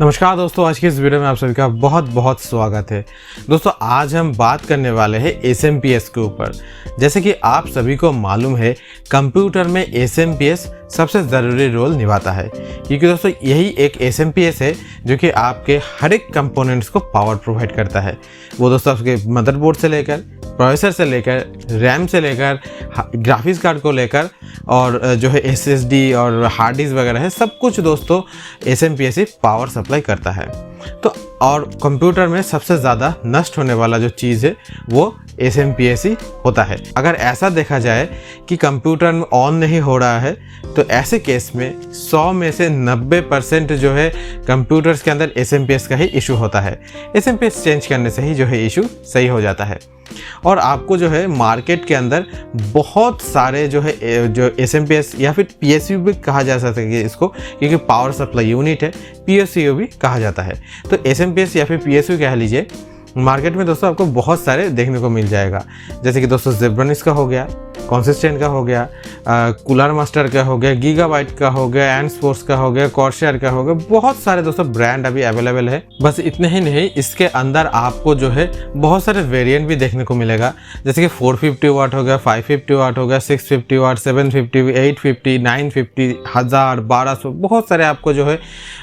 नमस्कार दोस्तों, आज की इस वीडियो में आप सभी का बहुत बहुत स्वागत है। दोस्तों आज हम बात करने वाले हैं SMPS के ऊपर। जैसे कि आप सभी को मालूम है, कंप्यूटर में SMPS सबसे ज़रूरी रोल निभाता है, क्योंकि दोस्तों यही एक SMPS है जो कि आपके हर एक कंपोनेंट्स को पावर प्रोवाइड करता है। वो दोस्तों आपके मदरबोर्ड से लेकर, प्रोसेसर से लेकर, रैम से लेकर, ग्राफिक्स कार्ड को लेकर और जो है SSD और हार्ड डिस्क वगैरह है, सब कुछ दोस्तों SMPS ही पावर सप्लाई करता है। तो और कंप्यूटर में सबसे ज़्यादा नष्ट होने वाला जो चीज़ है वो SMPS ही होता है। अगर ऐसा देखा जाए कि कंप्यूटर में ऑन नहीं हो रहा है तो ऐसे केस में 100 में से 90% जो है कंप्यूटर्स के अंदर SMPS का ही इशू होता है। SMPS चेंज करने से ही जो है इशू सही हो जाता है। और आपको जो है मार्केट के अंदर बहुत सारे जो है जो SMPS या फिर PSU भी कहा जा सकता है इसको, क्योंकि पावर सप्लाई यूनिट है, PSU भी कहा जाता है। तो SMPS या फिर PSU कह लीजिए, मार्केट में दोस्तों आपको बहुत सारे देखने को मिल जाएगा। जैसे कि दोस्तों जेब्रानिक्स का हो गया, कॉन्सिस्टेंट का हो गया, कूलर मास्टर का हो गया, गीगाबाइट का हो गया, एंड स्पोर्ट्स का हो गया, कॉर्सर का हो गया, बहुत सारे दोस्तों ब्रांड अभी अवेलेबल है। बस इतने ही नहीं, इसके अंदर आपको जो है बहुत सारे वेरिएंट भी देखने को मिलेगा। जैसे कि 450 वाट हो गया, 550 वाट हो गया, 650 वाट, 750, 850, 950, 1000, 1200, बहुत सारे आपको जो है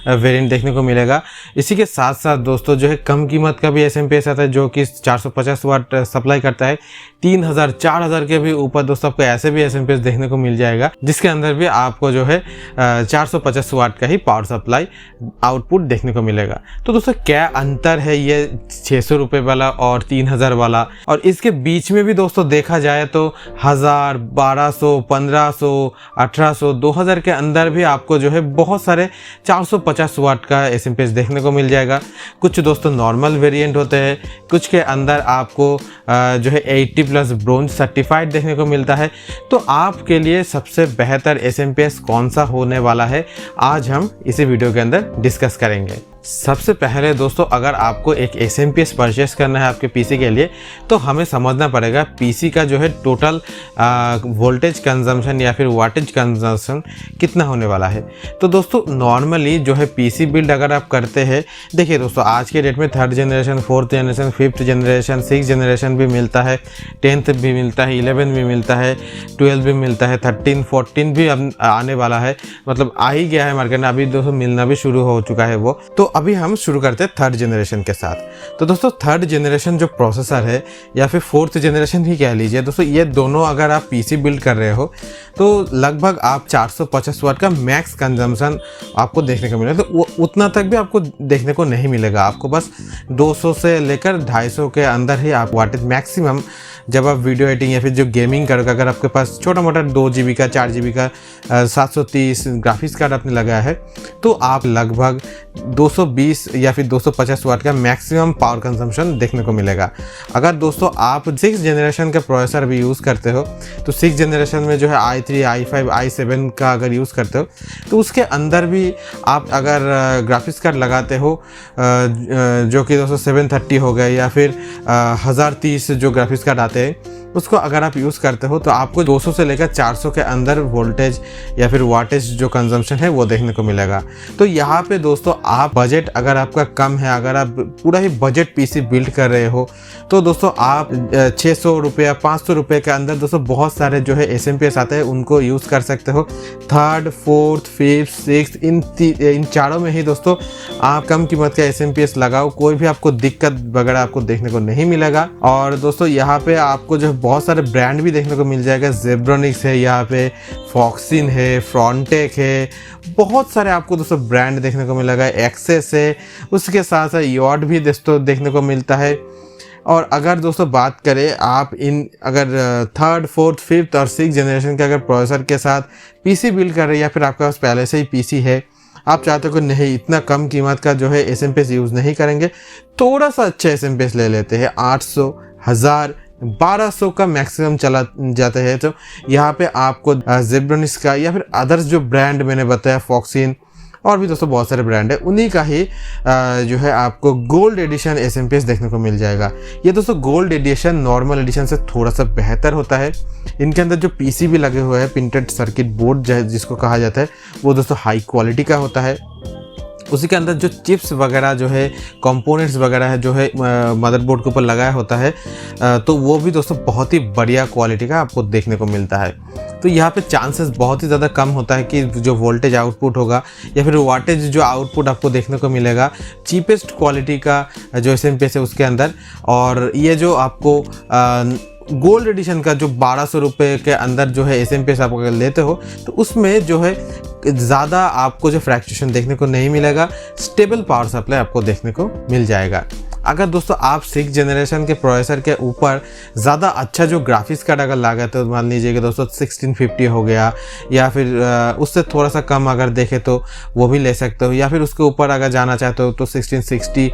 वेरिएंट देखने को मिलेगा। इसी के साथ साथ दोस्तों जो है कम कीमत का भी SMPS आता है जो कि 450 वाट सप्लाई करता है। 3000, 4000 के भी ऊपर दोस्तों आपको ऐसे भी SMPS देखने को मिल जाएगा, जिसके अंदर भी आपको जो है 450 वाट का ही पावर सप्लाई आउटपुट देखने को मिलेगा। तो दोस्तों क्या अंतर है ये 600 रुपये वाला और 3000 वाला, और इसके बीच में भी दोस्तों देखा जाए तो 1000, 1200, 1500, 1800, 2000 के अंदर भी आपको जो है बहुत सारे 450 वाट का SMPS देखने को मिल जाएगा। कुछ दोस्तों नॉर्मल वेरिएंट होते हैं, कुछ के अंदर आपको जो है 80+ ब्रोंज सर्टिफाइड देखने को मिलता है। तो आपके लिए सबसे बेहतर SMPS कौन सा होने वाला है, आज हम इसी वीडियो के अंदर डिस्कस करेंगे। सबसे पहले दोस्तों अगर आपको एक SMPS परचेस करना है आपके PC के लिए, तो हमें समझना पड़ेगा PC का जो है टोटल वोल्टेज कंजम्पशन या फिर वाटेज कंजम्पशन कितना होने वाला है। तो दोस्तों नॉर्मली जो है PC बिल्ड अगर आप करते हैं, देखिए दोस्तों आज के डेट में 3rd generation, 4th generation, 5th generation, 6th generation भी मिलता है, 10th भी मिलता है, 11 भी मिलता है, 12 भी मिलता है, 13, 14 भी अब आने वाला है, मतलब आ ही गया है मार्केट में, अभी दोस्तों मिलना भी शुरू हो चुका है वो। तो अभी हम शुरू करते हैं 3rd जनरेशन के साथ। तो दोस्तों 3rd जनरेशन जो प्रोसेसर है या फिर 4th जनरेशन ही कह लीजिए दोस्तों, ये दोनों अगर आप PC बिल्ड कर रहे हो तो लगभग आप 450 वाट का मैक्स कंजम्पशन आपको देखने को मिलेगा। तो उतना तक भी आपको देखने को नहीं मिलेगा, आपको बस 200 से लेकर 250 के अंदर ही आप वाटेज मैक्सिमम, जब आप वीडियो एडिटिंग या फिर जो गेमिंग करोगे, अगर आपके पास छोटा मोटा 2 GB का, 4 GB का 730 ग्राफिक्स कार्ड आपने लगाया है, तो आप लगभग 220 या फिर 250 वाट का मैक्सिमम पावर कंजम्पशन देखने को मिलेगा। अगर दोस्तों आप 6th जनरेशन का प्रोसेसर भी यूज़ करते हो, तो 6th जनरेशन में जो है i3, i5, i7 का अगर यूज़ करते हो, तो उसके अंदर भी आप अगर ग्राफिक्स कार्ड लगाते हो जो कि दोस्तों 730 हो गए या फिर 1030 जो ग्राफिक्स कार्ड आते हैं, उसको अगर आप यूज़ करते हो तो आपको 200 से लेकर 400 के अंदर वोल्टेज या फिर वाटेज जो कंजम्पशन है वो देखने को मिलेगा। तो यहाँ पे दोस्तों आप बजट अगर आपका कम है, अगर आप पूरा ही बजट PC बिल्ड कर रहे हो, तो दोस्तों आप 600 रुपये, 500 रुपये के अंदर दोस्तों बहुत सारे जो है SMPS आते हैं, उनको यूज़ कर सकते हो। 3rd, 4th, 5th, 6th इन चारों में ही दोस्तों आप कम कीमत का SMPS लगाओ, कोई भी आपको दिक्कत वगैरह आपको देखने को नहीं मिलेगा। और दोस्तों यहाँ पे आपको जो बहुत सारे ब्रांड भी देखने को मिल जाएगा। जेब्रानिक्स है, यहाँ पे फॉक्सिन है, फ्रॉन्टेक है, बहुत सारे आपको दोस्तों ब्रांड देखने को मिलेगा। एक्सेस है, उसके साथ साथ यॉट भी दोस्तों देखने को मिलता है। और अगर दोस्तों बात करें आप इन अगर 3rd, 4th, 5th और 6th जनरेशन के अगर प्रोसेसर के साथ PC बिल्ड कर रहे हैं, या फिर आपके पास पहले से ही PC है, आप चाहते हो कि नहीं इतना कम कीमत का जो है SMPS यूज़ नहीं करेंगे, थोड़ा सा अच्छा SMPS ले लेते हैं, 800, 1000, 1200 का मैक्सिमम चला जाता है। तो यहाँ पे आपको जेब्रानिक्स का या फिर अदर्स जो ब्रांड मैंने बताया, फॉक्सिन और भी दोस्तों बहुत सारे ब्रांड है, उन्हीं का ही जो है आपको गोल्ड एडिशन SMPS देखने को मिल जाएगा। ये दोस्तों गोल्ड एडिशन नॉर्मल एडिशन से थोड़ा सा बेहतर होता है। इनके अंदर जो PCB लगे हुए हैं, प्रिंटेड सर्किट बोर्ड जिसको कहा जाता है, वो दोस्तों हाई क्वालिटी का होता है। उसी के अंदर जो चिप्स वगैरह जो है, कंपोनेंट्स वगैरह है जो है मदरबोर्ड के ऊपर लगाया होता है, तो वो भी दोस्तों बहुत ही बढ़िया क्वालिटी का आपको देखने को मिलता है। तो यहाँ पे चांसेस बहुत ही ज़्यादा कम होता है कि जो वोल्टेज आउटपुट होगा या फिर वाटेज जो आउटपुट आपको देखने को मिलेगा चीपेस्ट क्वालिटी का जो एसएमपीएस है उसके अंदर। और ये जो आपको गोल्ड एडिशन का जो 1200 रुपये के अंदर जो है एसएमपीएस आप अगर लेते हो तो उसमें जो है ज़्यादा आपको जो फ्रैक्चुएशन देखने को नहीं मिलेगा, स्टेबल पावर सप्लाई आपको देखने को मिल जाएगा। अगर दोस्तों आप 6th जनरेशन के प्रोसेसर के ऊपर ज़्यादा अच्छा जो ग्राफिक्स कार्ड अगर लगा तो मान लीजिए कि दोस्तों 1650 हो गया, या फिर उससे थोड़ा सा कम अगर देखें तो वो भी ले सकते हो, या फिर उसके ऊपर अगर जाना चाहते हो तो 1660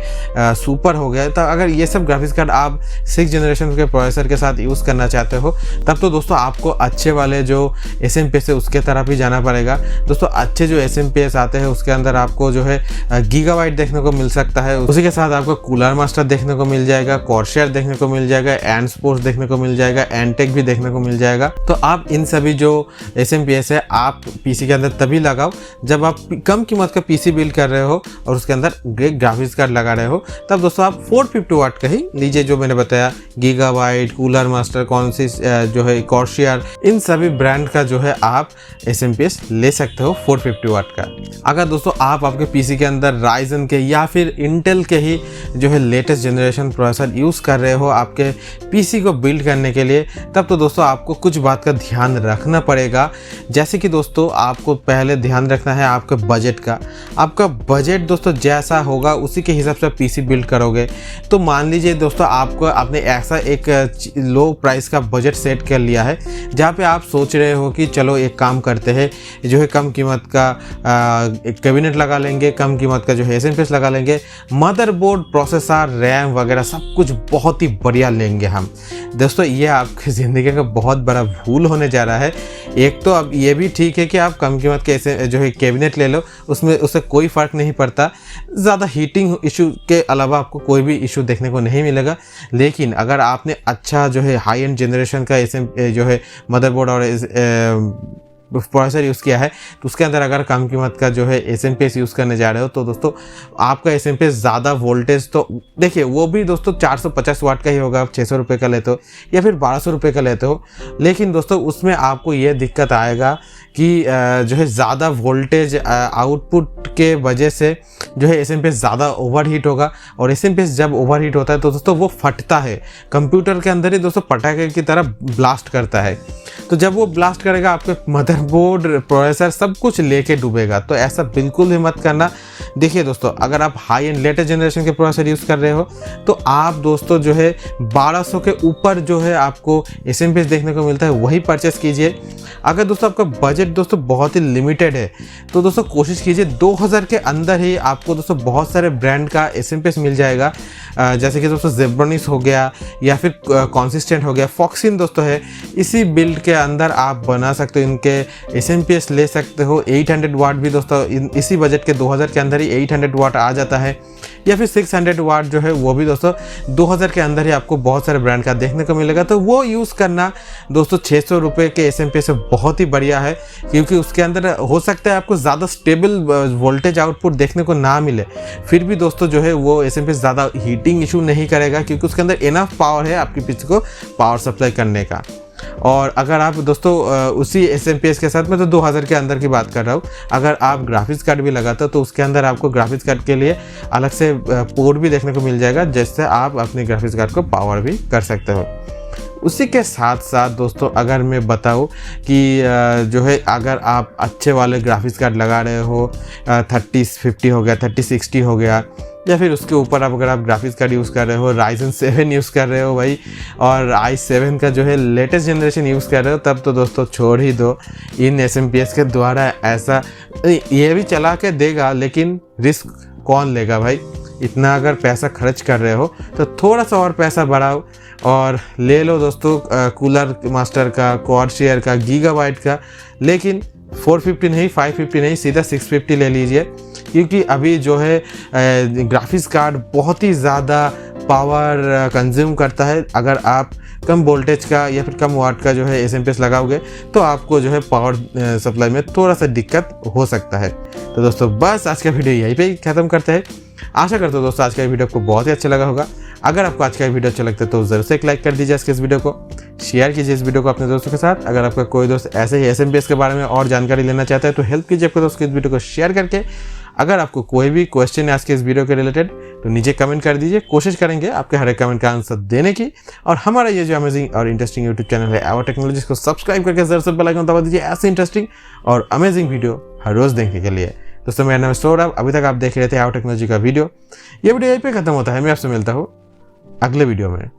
सुपर हो गया। तो अगर ये सब ग्राफिक्स कार्ड आप 6th जनरेशन के प्रोसेसर के साथ यूज़ करना चाहते हो तब तो दोस्तों आपको अच्छे वाले जो एसएमपीएस है उसके तरफ ही जाना पड़ेगा। दोस्तों अच्छे जो एसएमपीएस आते हैं उसके अंदर आपको जो है गीगाबाइट देखने को मिल सकता है, उसी के साथ आपको कूलर मास्टर देखने को मिल जाएगा, कॉर्सर देखने को मिल जाएगा, एंड स्पोर्ट्स देखने को मिल जाएगा, एंटेक भी देखने को मिल जाएगा। तो आप इन सभी जो एसएमपीएस है आप पीसी के अंदर तभी लगाओ जब आप कम कीमत का पीसी बिल्ड कर रहे हो और उसके अंदर ग्राफिक्स कार्ड लगा रहे हो, तब दोस्तों आप 450 वाट का ही लीजिए। जो मैंने बताया गीगाबाइट, कूलर मास्टर, कॉन्सिस जो है कॉर्सर, इन सभी ब्रांड का जो है आप एसएमपीएस ले सकते हो 450 वाट का। अगर दोस्तों आप आपके पीसी के अंदर राइजन के या फिर इंटेल के ही जो है लेटेस्ट जनरेशन प्रोसेसर यूज़ कर रहे हो आपके पीसी को बिल्ड करने के लिए, तब तो दोस्तों आपको कुछ बात का ध्यान रखना पड़ेगा। जैसे कि दोस्तों आपको पहले ध्यान रखना है आपके बजट का। आपका बजट दोस्तों जैसा होगा उसी के हिसाब से पीसी बिल्ड करोगे। तो मान लीजिए दोस्तों आपने ऐसा एक लो प्राइस का बजट सेट कर लिया है जहाँ पे आप सोच रहे हो कि चलो एक काम करते हैं, जो है कम कीमत का एक कैबिनेट लगा लेंगे, कम कीमत का जो है एसएमपीएस लगा लेंगे, मदरबोर्ड, प्रोसेसर, रैम वगैरह सब कुछ बहुत ही बढ़िया लेंगे हम। दोस्तों ये आपकी ज़िंदगी का बहुत बड़ा भूल होने जा रहा है। एक तो अब ये भी ठीक है कि आप कम कीमत के ऐसे जो है कैबिनेट ले लो, उससे कोई फ़र्क नहीं पड़ता, ज़्यादा हीटिंग इशू के अलावा आपको कोई भी इशू देखने को नहीं मिलेगा। लेकिन अगर आपने अच्छा जो है हाई एंड जनरेशन का जो है मदरबोर्ड और प्रोसेसर यूज़ किया है तो उसके अंदर अगर कम कीमत का जो है एसएमपीएस यूज़ करने जा रहे हो तो दोस्तों आपका एसएमपीएस ज़्यादा वोल्टेज तो देखिए वो भी दोस्तों 450 वाट का ही होगा। आप 600 रुपये का लेते हो या फिर 1200 रुपये का लेते हो, लेकिन दोस्तों उसमें आपको ये दिक्कत आएगा कि जो है ज़्यादा वोल्टेज आउटपुट के वजह से जो है एसएमपीएस ज़्यादा ओवरहीट होगा। और एसएमपीएस जब ओवरहीट होता है तो दोस्तों वो फटता है, कंप्यूटर के अंदर ही दोस्तों पटाखे की तरह ब्लास्ट करता है। तो जब वो ब्लास्ट करेगा आपके मदरबोर्ड, प्रोसेसर सब कुछ लेके डूबेगा। तो ऐसा बिल्कुल भी मत करना। देखिए दोस्तों अगर आप हाई एंड लेटेस्ट जनरेशन के प्रोसेसर यूज़ कर रहे हो तो आप दोस्तों जो है 1200 के ऊपर जो है आपको एसएमपीएस देखने को मिलता है वही परचेस कीजिए। अगर दोस्तों आपका बजट दोस्तों बहुत ही लिमिटेड है तो दोस्तों कोशिश कीजिए 2000 के अंदर ही आपको दोस्तों बहुत सारे ब्रांड का एसएमपीएस मिल जाएगा। जैसे कि दोस्तों जेब्रोनिक्स हो गया या फिर कंसिस्टेंट हो गया, फॉक्सिन दोस्तों है, इसी बिल्ड के अंदर आप बना सकते हो, इनके एसएमपीएस ले सकते हो। 800 वाट भी दोस्तों इसी बजट के 2000 के अंदर ही 800 वाट आ जाता है, या फिर 600 वाट जो है वो भी दोस्तों 2000 के अंदर ही आपको बहुत सारे ब्रांड का देखने को मिलेगा। तो वो यूज़ करना दोस्तों 600 रुपये के एसएमपीएस से बहुत ही बढ़िया है, क्योंकि उसके अंदर हो सकता है आपको ज़्यादा स्टेबल वोल्टेज आउटपुट देखने को ना मिले, फिर भी दोस्तों जो है वो एसएमपीएस ज़्यादा हीटिंग इशू नहीं करेगा क्योंकि उसके अंदर इनफ पावर है आपके पीसी को पावर सप्लाई करने का। और अगर आप दोस्तों उसी एसएमपीएस के साथ, मैं तो 2000 के अंदर की बात कर रहा हूँ, अगर आप ग्राफिक्स कार्ड भी लगाते हो तो उसके अंदर आपको ग्राफिक्स कार्ड के लिए अलग से पोर्ट भी देखने को मिल जाएगा, जिससे आप अपने ग्राफिक्स कार्ड को पावर भी कर सकते हो। उसी के साथ साथ दोस्तों अगर मैं बताऊँ कि जो है अगर आप अच्छे वाले ग्राफिक्स कार्ड लगा रहे हो, 3050 हो गया, 3060 हो गया, या फिर उसके ऊपर अगर आप ग्राफिक्स कार्ड यूज़ कर रहे हो, Ryzen 7 यूज़ कर रहे हो भाई, और i7 का जो है लेटेस्ट जनरेशन यूज़ कर रहे हो, तब तो दोस्तों छोड़ ही दो। इन एसएमपीएस के द्वारा ऐसा ये भी चला के देगा, लेकिन रिस्क कौन लेगा भाई। इतना अगर पैसा खर्च कर रहे हो तो थोड़ा सा और पैसा बढ़ाओ और ले लो दोस्तों कूलर मास्टर का, कॉर्सर का, गीगाबाइट का, लेकिन 450 नहीं, 550 नहीं, सीधा 650 ले लीजिए, क्योंकि अभी जो है ग्राफिक्स कार्ड बहुत ही ज़्यादा पावर कंज्यूम करता है। अगर आप कम वोल्टेज का या फिर कम वाट का जो है एसएमपीएस लगाओगे तो आपको जो है पावर सप्लाई में थोड़ा सा दिक्कत हो सकता है। तो दोस्तों बस आज का वीडियो यहीं पे ख़त्म करते हैं। आशा करता हूँ दोस्तों आज का वीडियो आपको बहुत ही अच्छा लगा होगा। अगर आपको आज का वीडियो अच्छा लगता है तो ज़रूर से एक लाइक कर दीजिए इस वीडियो को, शेयर कीजिए इस वीडियो को अपने दोस्तों के साथ। अगर आपका कोई दोस्त ऐसे ही एसएमपीएस के बारे में और जानकारी लेना चाहता है तो हेल्प कीजिए आपके दोस्त को इस वीडियो को शेयर करके। अगर आपको कोई भी क्वेश्चन है आज के इस वीडियो के रिलेटेड तो नीचे कमेंट कर दीजिए, कोशिश करेंगे आपके हर एक कमेंट का आंसर देने की। और हमारा ये जो अमेजिंग और इंटरेस्टिंग यूट्यूब चैनल है आवर टेक्नोलॉजीज को सब्सक्राइब करके जरूर से बेल आइकन दबा दीजिए ऐसे इंटरेस्टिंग और अमेजिंग वीडियो हर रोज़ देखने के लिए। दोस्तों मेरा नाम है सौरभ, अभी तक आप देख रहे थे आवर टेक्नोलॉजी का वीडियो। ये वीडियो यहीं पे खत्म होता है, मैं आपसे मिलता हूँ अगले वीडियो में।